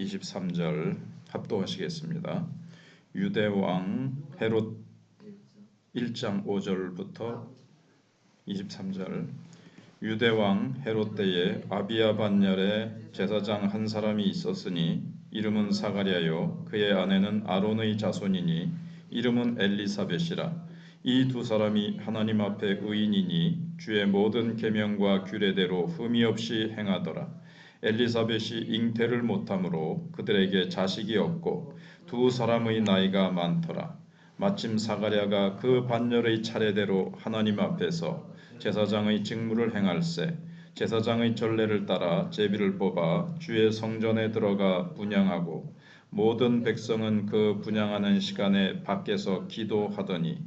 23절 합독하시겠습니다. 유대 왕 헤롯 1장 5절부터 23절. 유대 왕 헤롯 때에 아비야 반열에 제사장 한 사람이 있었으니 이름은 사가랴요 그의 아내는 아론의 자손이니 이름은 엘리사벳이라. 이 두 사람이 하나님 앞에 의인이니 주의 모든 계명과 규례대로 흠이 없이 행하더라. 엘리사벳이 잉태를 못함으로 그들에게 자식이 없고 두 사람의 나이가 많더라. 마침 사가랴가 그 반열의 차례대로 하나님 앞에서 제사장의 직무를 행할세 제사장의 전례를 따라 제비를 뽑아 주의 성전에 들어가 분향하고 모든 백성은 그 분향하는 시간에 밖에서 기도하더니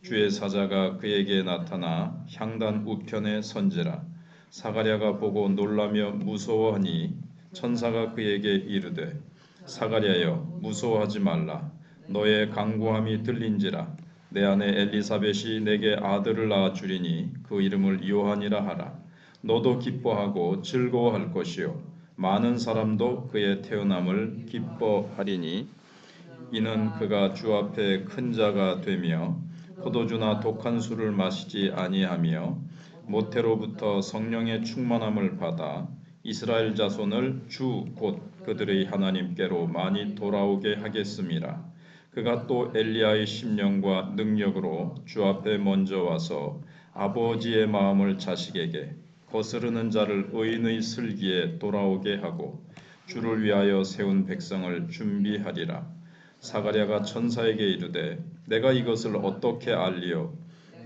주의 사자가 그에게 나타나 향단 우편에 선지라. 사가랴가 보고 놀라며 무서워하니 천사가 그에게 이르되 사가랴여 무서워하지 말라. 너의 간구함이 들린지라. 내 아내 엘리사벳이 내게 아들을 낳아 주리니 그 이름을 요한이라 하라. 너도 기뻐하고 즐거워할 것이요 많은 사람도 그의 태어남을 기뻐하리니 이는 그가 주 앞에 큰 자가 되며 포도주나 독한 술을 마시지 아니하며 모태로부터 성령의 충만함을 받아 이스라엘 자손을 주 곧 그들의 하나님께로 많이 돌아오게 하겠음이라. 그가 또 엘리야의 심령과 능력으로 주 앞에 먼저 와서 아버지의 마음을 자식에게 거스르는 자를 의인의 슬기에 돌아오게 하고 주를 위하여 세운 백성을 준비하리라. 사가랴가 천사에게 이르되 내가 이것을 어떻게 알리요?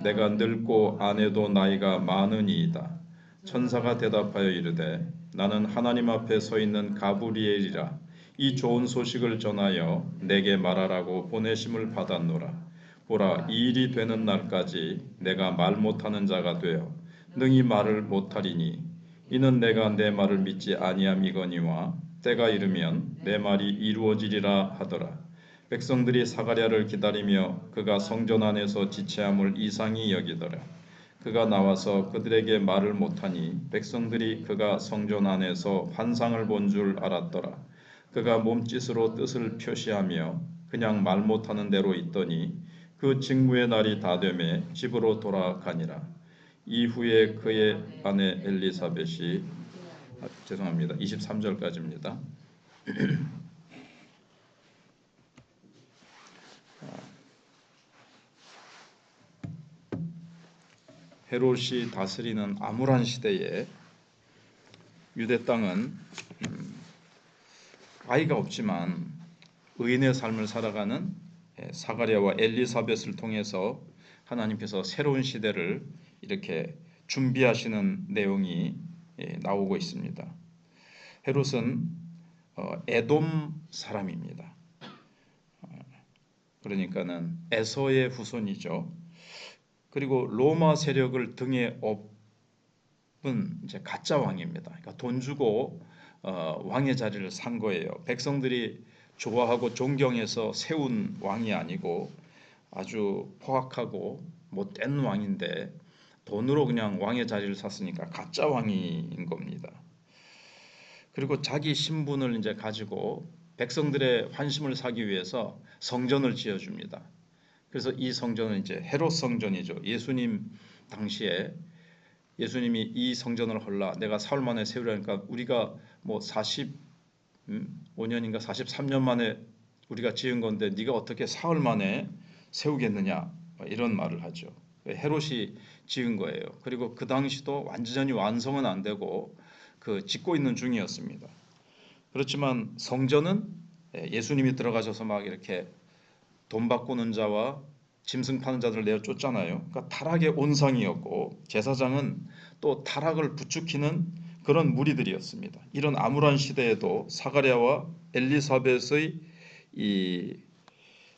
내가 늙고 아내도 나이가 많으니이다. 천사가 대답하여 이르되 나는 하나님 앞에 서 있는 가브리엘이라. 이 좋은 소식을 전하여 내게 말하라고 보내심을 받았노라. 보라, 이 일이 되는 날까지 내가 말 못하는 자가 되어 능히 말을 못하리니 이는 내가 내 말을 믿지 아니함이거니와 때가 이르면 내 말이 이루어지리라 하더라. 백성들이 사가랴를 기다리며 그가 성전 안에서 지체함을 이상히 여기더라. 그가 나와서 그들에게 말을 못하니 백성들이 그가 성전 안에서 환상을 본 줄 알았더라. 그가 몸짓으로 뜻을 표시하며 그냥 말 못하는 대로 있더니 그 직무의 날이 다 되매 집으로 돌아가니라. 이후에 그의 아내 엘리사벳이 23절까지입니다. 헤롯이 다스리는 암울한 시대에 유대 땅은 아이가 없지만 의인의 삶을 살아가는 사가랴와 엘리사벳을 통해서 하나님께서 새로운 시대를 이렇게 준비하시는 내용이 나오고 있습니다. 헤롯은 에돔 사람입니다. 그러니까는 에서의 후손이죠. 그리고 로마 세력을 등에 업은 이제 가짜 왕입니다. 그러니까 돈 주고 왕의 자리를 산 거예요. 백성들이 좋아하고 존경해서 세운 왕이 아니고 아주 포악하고 못된 왕인데 돈으로 그냥 왕의 자리를 샀으니까 가짜 왕인 겁니다. 그리고 자기 신분을 이제 가지고 백성들의 환심을 사기 위해서 성전을 지어줍니다. 그래서 이 성전은 이제 헤롯 성전이죠. 예수님 당시에 예수님이 이 성전을 헐라 내가 사흘 만에 세우려니까 우리가 뭐 45년인가 43년 만에 우리가 지은 건데 네가 어떻게 사흘 만에 세우겠느냐 이런 말을 하죠. 헤롯이 지은 거예요. 그리고 그 당시도 완전히 완성은 안 되고 그 짓고 있는 중이었습니다. 그렇지만 성전은 예수님이 들어가셔서 막 이렇게 돈 바꾸는 자와 짐승 파는 자들을 내어 쫓잖아요. 그러니까 타락의 온상이었고 제사장은 또 타락을 부추기는 그런 무리들이었습니다. 이런 암울한 시대에도 사가랴와 엘리사벳의 이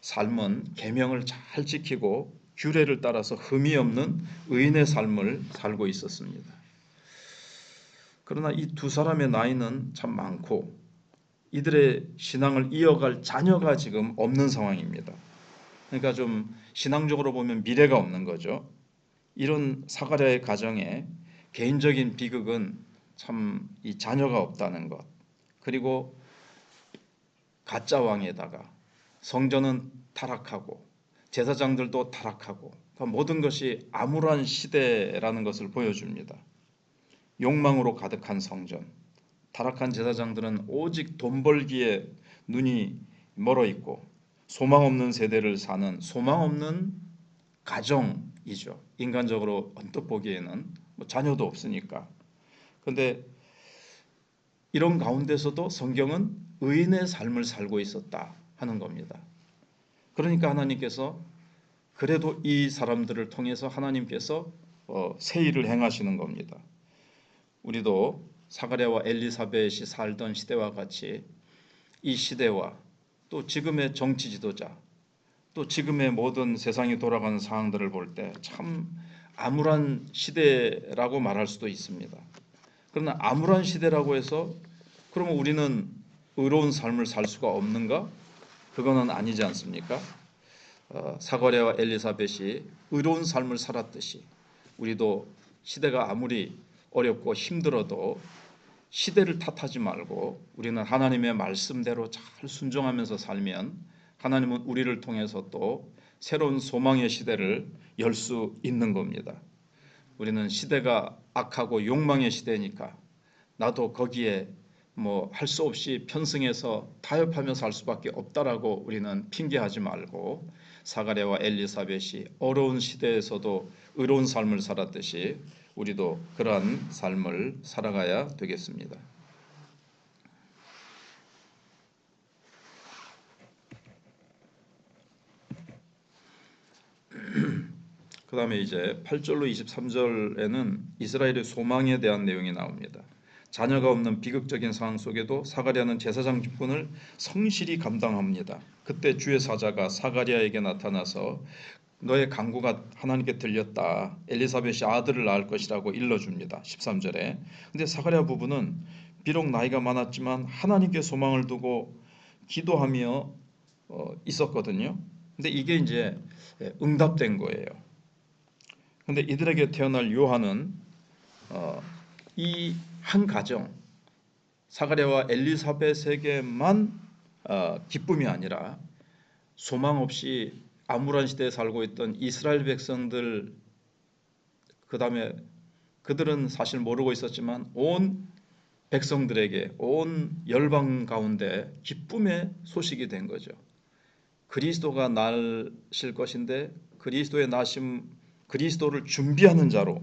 삶은 계명을 잘 지키고 규례를 따라서 흠이 없는 의인의 삶을 살고 있었습니다. 그러나 이 두 사람의 나이는 참 많고 이들의 신앙을 이어갈 자녀가 지금 없는 상황입니다. 그러니까 좀 신앙적으로 보면 미래가 없는 거죠. 이런 사가랴의 가정에 개인적인 비극은 참 이 자녀가 없다는 것. 그리고 가짜 왕에다가 성전은 타락하고 제사장들도 타락하고 그러니까 모든 것이 암울한 시대라는 것을 보여줍니다. 욕망으로 가득한 성전, 타락한 제사장들은 오직 돈 벌기에 눈이 멀어 있고 소망 없는 세대를 사는 소망 없는 가정이죠. 인간적으로 언뜻 보기에는 뭐 자녀도 없으니까. 그런데 이런 가운데서도 성경은 의인의 삶을 살고 있었다 하는 겁니다. 그러니까 하나님께서 그래도 이 사람들을 통해서 하나님께서 새 일을 행하시는 겁니다. 우리도 사가랴와 엘리사벳이 살던 시대와 같이 이 시대와 또 지금의 정치 지도자 또 지금의 모든 세상이 돌아가는 상황들을 볼 때 참 암울한 시대라고 말할 수도 있습니다. 그러나 암울한 시대라고 해서 그러면 우리는 의로운 삶을 살 수가 없는가? 그거는 아니지 않습니까? 사가랴와 엘리사벳이 의로운 삶을 살았듯이 우리도 시대가 아무리 어렵고 힘들어도 시대를 탓하지 말고 우리는 하나님의 말씀대로 잘 순종하면서 살면 하나님은 우리를 통해서 또 새로운 소망의 시대를 열 수 있는 겁니다. 우리는 시대가 악하고 욕망의 시대니까 나도 거기에 뭐 할 수 없이 편승해서 타협하며 살 수밖에 없다라고 우리는 핑계하지 말고 사가랴와 엘리사벳이 어려운 시대에서도 의로운 삶을 살았듯이 우리도 그러한 삶을 살아가야 되겠습니다. 그 다음에 이제 8절로 23절에는 이스라엘의 소망에 대한 내용이 나옵니다. 자녀가 없는 비극적인 상황 속에도 사가랴는 제사장 직분을 성실히 감당합니다. 그때 주의 사자가 사가랴에게 나타나서 너의 간구가 하나님께 들렸다. 엘리사벳이 아들을 낳을 것이라고 일러줍니다. 13절에. 근데 사가랴 부부는 비록 나이가 많았지만 하나님께 소망을 두고 기도하며 있었거든요. 근데 이게 이제 응답된 거예요. 근데 이들에게 태어날 요한은 이 한 가정 사가랴와 엘리사벳에게만 기쁨이 아니라 소망 없이 암울한 시대에 살고 있던 이스라엘 백성들 그 다음에 그들은 사실 모르고 있었지만 온 백성들에게 온 열방 가운데 기쁨의 소식이 된 거죠. 그리스도가 나실 것인데 그리스도의 나심 그리스도를 준비하는 자로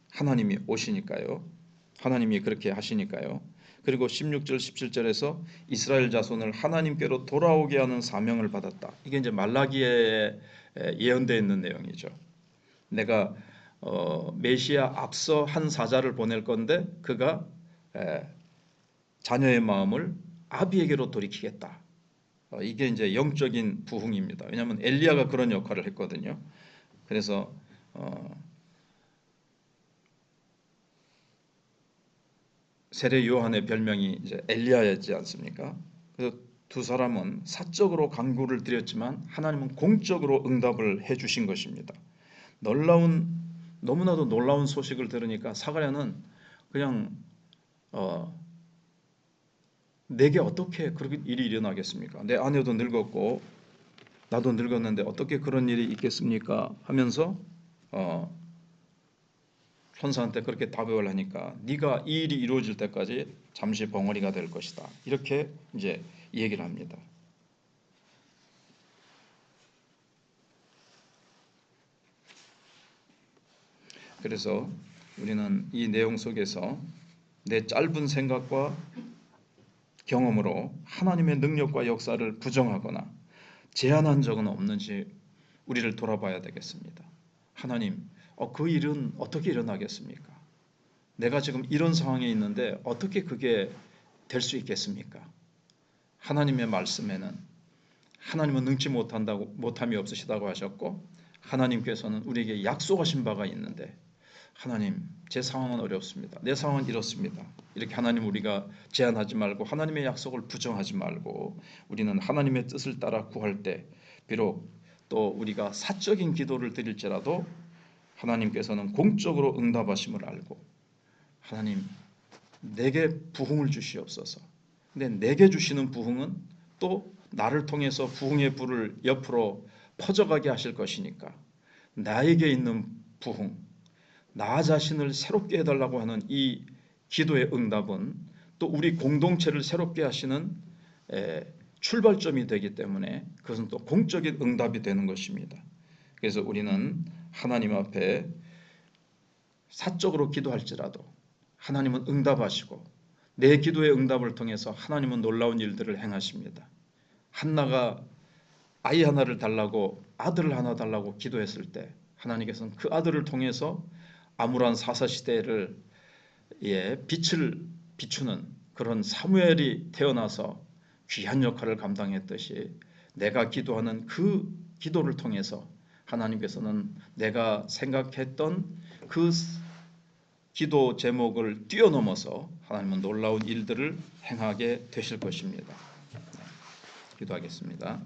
하나님이 오시니까요. 하나님이 그렇게 하시니까요. 그리고 16절 17절에서 이스라엘 자손을 하나님께로 돌아오게 하는 사명을 받았다. 이게 이제 말라기에 예언되어 있는 내용이죠. 내가 메시아 앞서 한 사자를 보낼 건데 그가 자녀의 마음을 아비에게로 돌이키겠다. 이게 이제 영적인 부흥입니다. 왜냐하면 엘리야가 그런 역할을 했거든요. 그래서 세례 요한의 별명이 이제 엘리야였지 않습니까? 그래서 두 사람은 사적으로 간구를 드렸지만 하나님은 공적으로 응답을 해주신 것입니다. 너무나도 놀라운 소식을 들으니까 사가랴는 그냥 내게 어떻게 그런 일이 일어나겠습니까? 내 아내도 늙었고 나도 늙었는데 어떻게 그런 일이 있겠습니까? 하면서 천사한테 그렇게 답을 하니까 네가 이 일이 이루어질 때까지 잠시 벙어리가 될 것이다. 이렇게 이제 얘기를 합니다. 그래서 우리는 이 내용 속에서 내 짧은 생각과 경험으로 하나님의 능력과 역사를 부정하거나 제한한 적은 없는지 우리를 돌아봐야 되겠습니다. 하나님, 그 일은 어떻게 일어나겠습니까? 내가 지금 이런 상황에 있는데 어떻게 그게 될 수 있겠습니까? 하나님의 말씀에는 하나님은 능치 못함이 없으시다고 하셨고 하나님께서는 우리에게 약속하신 바가 있는데 하나님, 제 상황은 어렵습니다. 내 상황은 이렇습니다. 이렇게 하나님 우리가 제한하지 말고 하나님의 약속을 부정하지 말고 우리는 하나님의 뜻을 따라 구할 때 비록 또 우리가 사적인 기도를 드릴지라도 하나님께서는 공적으로 응답하심을 알고 하나님 내게 부흥을 주시옵소서. 근데 내게 주시는 부흥은 또 나를 통해서 부흥의 불을 옆으로 퍼져가게 하실 것이니까 나에게 있는 부흥, 나 자신을 새롭게 해달라고 하는 이 기도의 응답은 또 우리 공동체를 새롭게 하시는 출발점이 되기 때문에 그것은 또 공적인 응답이 되는 것입니다. 그래서 우리는 하나님 앞에 사적으로 기도할지라도 하나님은 응답하시고 내 기도의 응답을 통해서 하나님은 놀라운 일들을 행하십니다. 한나가 아이 하나를 달라고, 아들을 하나 달라고 기도했을 때 하나님께서는 그 아들을 통해서 암울한 사사시대를 빛을 비추는 그런 사무엘이 태어나서 귀한 역할을 감당했듯이 내가 기도하는 그 기도를 통해서 하나님께서는 내가 생각했던 그 기도 제목을 뛰어넘어서 하나님은 놀라운 일들을 행하게 되실 것입니다. 기도하겠습니다.